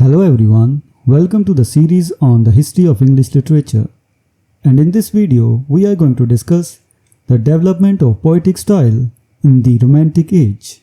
Hello everyone, welcome to the series on the history of English literature. And in this video, we are going to discuss the development of poetic style in the Romantic Age.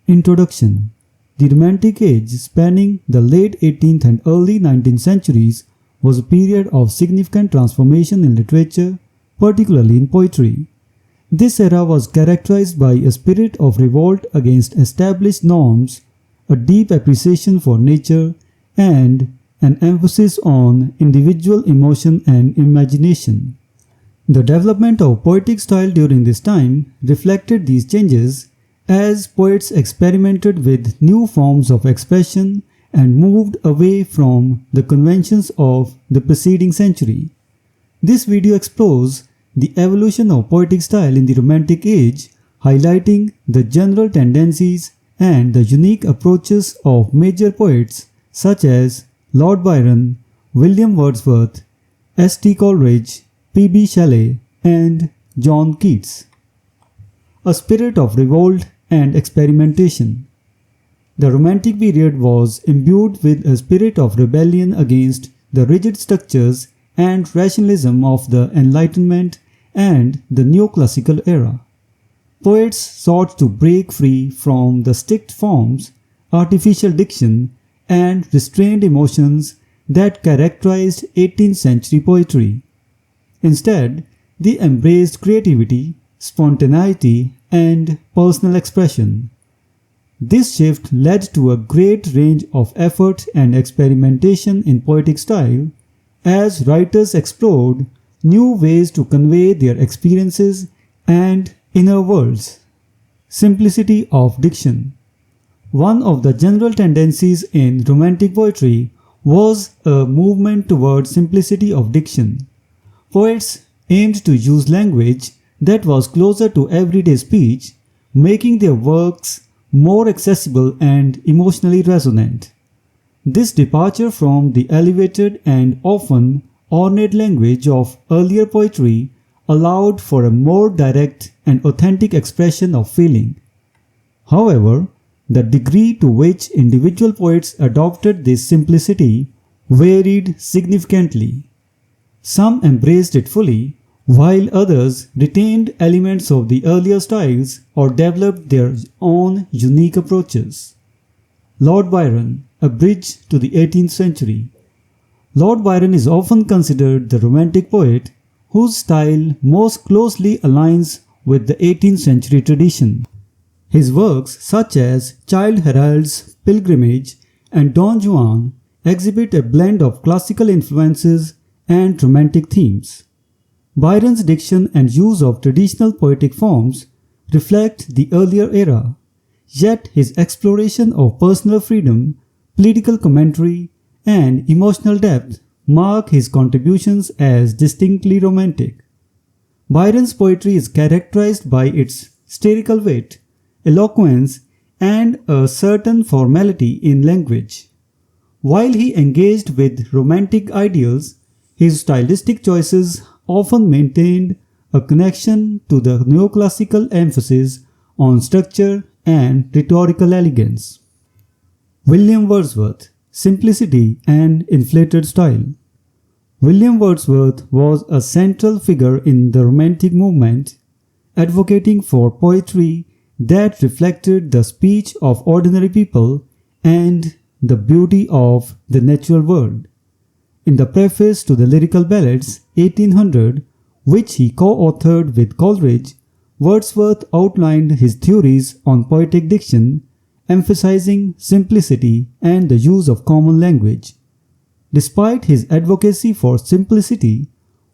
Introduction. The Romantic Age, spanning the late 18th and early 19th centuries, was a period of significant transformation in literature, particularly in poetry. This era was characterized by a spirit of revolt against established norms, a deep appreciation for nature, and an emphasis on individual emotion and imagination. The development of poetic style during this time reflected these changes as poets experimented with new forms of expression and moved away from the conventions of the preceding century. This video explores the evolution of poetic style in the Romantic Age, highlighting the general tendencies and the unique approaches of major poets such as Lord Byron, William Wordsworth, S.T. Coleridge, P.B. Shelley, and John Keats. A spirit of revolt and experimentation. The Romantic period was imbued with a spirit of rebellion against the rigid structures and rationalism of the Enlightenment and the Neoclassical era. Poets sought to break free from the strict forms, artificial diction, and restrained emotions that characterized 18th century poetry. Instead, they embraced creativity, spontaneity, and personal expression. This shift led to a great range of effort and experimentation in poetic style as writers explored new ways to convey their experiences and inner worlds. Simplicity of diction. One of the general tendencies in Romantic poetry was a movement toward simplicity of diction. Poets aimed to use language that was closer to everyday speech, making their works more accessible and emotionally resonant. This departure from the elevated and often ornate language of earlier poetry allowed for a more direct and authentic expression of feeling. However, the degree to which individual poets adopted this simplicity varied significantly. Some embraced it fully, while others retained elements of the earlier styles or developed their own unique approaches. Lord Byron, a bridge to the 18th century. Lord Byron is often considered the Romantic poet whose style most closely aligns with the 18th century tradition. His works such as Childe Harold's Pilgrimage and Don Juan exhibit a blend of classical influences and romantic themes. Byron's diction and use of traditional poetic forms reflect the earlier era, yet his exploration of personal freedom, political commentary, and emotional depth mark his contributions as distinctly romantic. Byron's poetry is characterized by its satirical wit, eloquence, and a certain formality in language. While he engaged with romantic ideals, his stylistic choices often maintained a connection to the neoclassical emphasis on structure and rhetorical elegance. William Wordsworth, simplicity and inflated style. William Wordsworth was a central figure in the Romantic movement, advocating for poetry that reflected the speech of ordinary people and the beauty of the natural world. In the preface to the Lyrical Ballads 1800, which he co-authored with Coleridge, Wordsworth outlined his theories on poetic diction, emphasizing simplicity and the use of common language. Despite his advocacy for simplicity,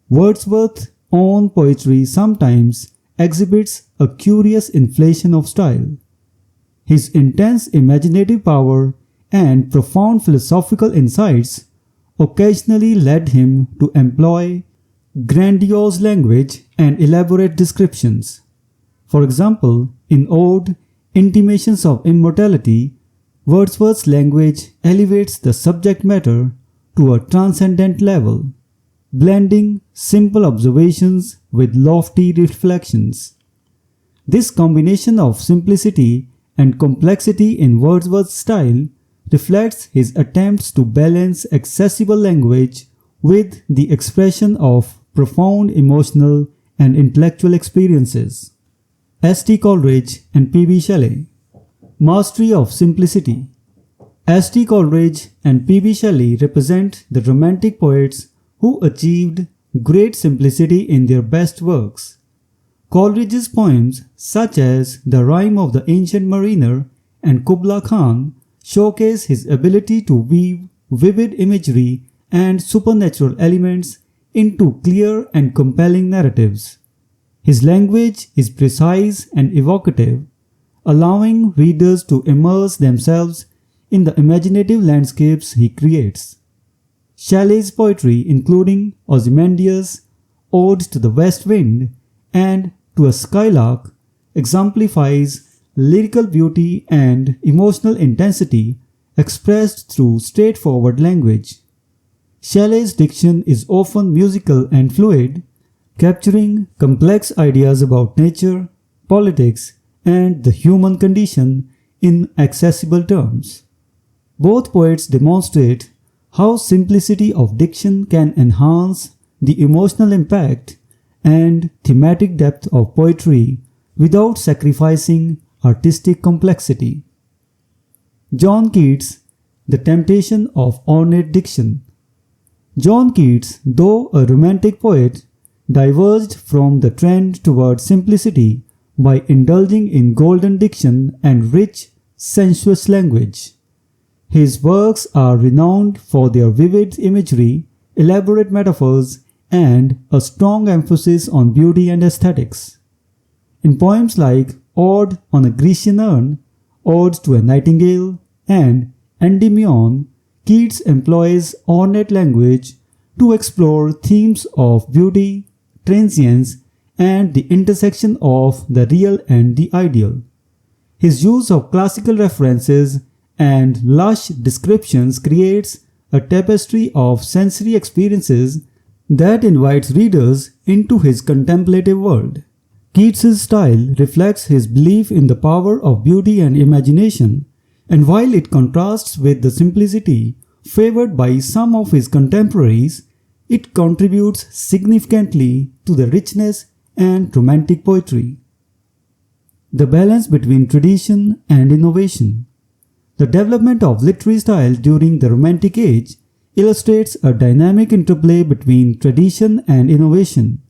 Wordsworth's own poetry sometimes exhibits a curious inflation of style. His intense imaginative power and profound philosophical insights occasionally led him to employ grandiose language and elaborate descriptions. For example, in Ode, Intimations of Immortality, Wordsworth's language elevates the subject matter to a transcendent level, blending simple observations with lofty reflections. This combination of simplicity and complexity in Wordsworth's style reflects his attempts to balance accessible language with the expression of profound emotional and intellectual experiences. S.T. Coleridge and P.B. Shelley. Mastery of simplicity. S.T. Coleridge and P.B. Shelley represent the Romantic poets who achieved great simplicity in their best works. Coleridge's poems, such as The Rime of the Ancient Mariner and Kubla Khan, showcase his ability to weave vivid imagery and supernatural elements into clear and compelling narratives. His language is precise and evocative, allowing readers to immerse themselves in the imaginative landscapes he creates. Shelley's poetry, including Ozymandias, Odes to the West Wind, and To a Skylark, exemplifies lyrical beauty and emotional intensity expressed through straightforward language. Shelley's diction is often musical and fluid, capturing complex ideas about nature, politics, and the human condition in accessible terms. Both poets demonstrate how simplicity of diction can enhance the emotional impact and thematic depth of poetry without sacrificing artistic complexity. John Keats, The Temptation of Ornate Diction. John Keats, though a Romantic poet, diverged from the trend toward simplicity by indulging in golden diction and rich, sensuous language. His works are renowned for their vivid imagery, elaborate metaphors, and a strong emphasis on beauty and aesthetics. In poems like Ode on a Grecian Urn, Odes to a Nightingale, and Endymion, Keats employs ornate language to explore themes of beauty, transience, and the intersection of the real and the ideal. His use of classical references and lush descriptions creates a tapestry of sensory experiences that invites readers into his contemplative world. Keats's style reflects his belief in the power of beauty and imagination, and while it contrasts with the simplicity favored by some of his contemporaries, it contributes significantly to the richness and Romantic poetry. The balance between tradition and innovation. The development of literary style during the Romantic age illustrates a dynamic interplay between tradition and innovation.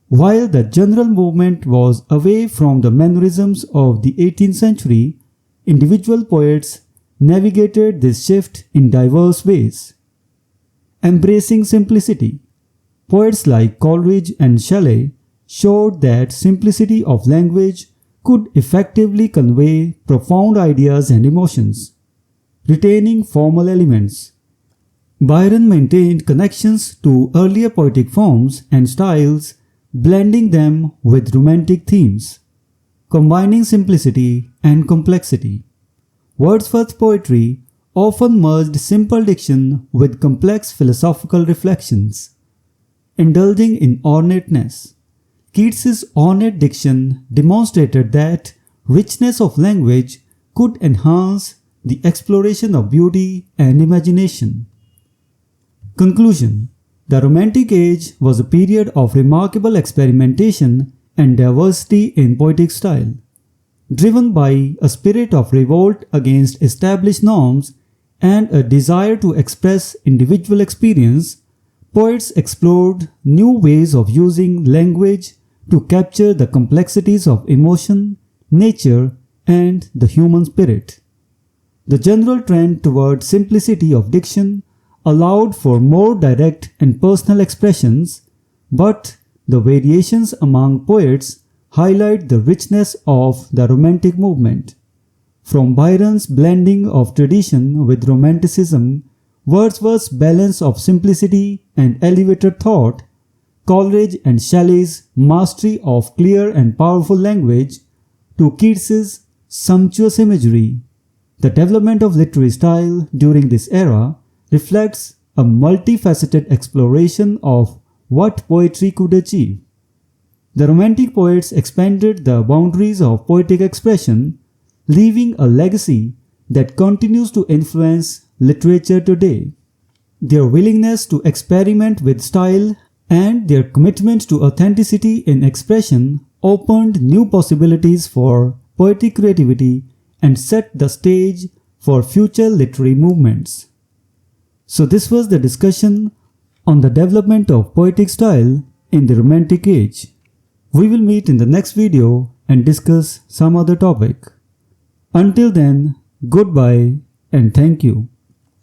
While the general movement was away from the mannerisms of the 18th century, individual poets navigated this shift in diverse ways. Embracing simplicity. Poets like Coleridge and Shelley showed that simplicity of language could effectively convey profound ideas and emotions, retaining formal elements. Byron maintained connections to earlier poetic forms and styles, blending them with Romantic themes, combining simplicity and complexity. Wordsworth's poetry often merged simple diction with complex philosophical reflections, indulging in ornateness. Keats's ornate diction demonstrated that richness of language could enhance the exploration of beauty and imagination. Conclusion. The Romantic Age was a period of remarkable experimentation and diversity in poetic style. Driven by a spirit of revolt against established norms and a desire to express individual experience, poets explored new ways of using language to capture the complexities of emotion, nature, and the human spirit. The general trend toward simplicity of diction allowed for more direct and personal expressions, but the variations among poets highlight the richness of the Romantic movement. From Byron's blending of tradition with Romanticism, Wordsworth's balance of simplicity and elevated thought, Coleridge and Shelley's mastery of clear and powerful language, to Keats's sumptuous imagery. The development of literary style during this era reflects a multifaceted exploration of what poetry could achieve. The Romantic poets expanded the boundaries of poetic expression, leaving a legacy that continues to influence literature today. Their willingness to experiment with style and their commitment to authenticity in expression opened new possibilities for poetic creativity and set the stage for future literary movements. So this was the discussion on the development of poetic style in the Romantic Age. We will meet in the next video and discuss some other topic. Until then, goodbye and thank you.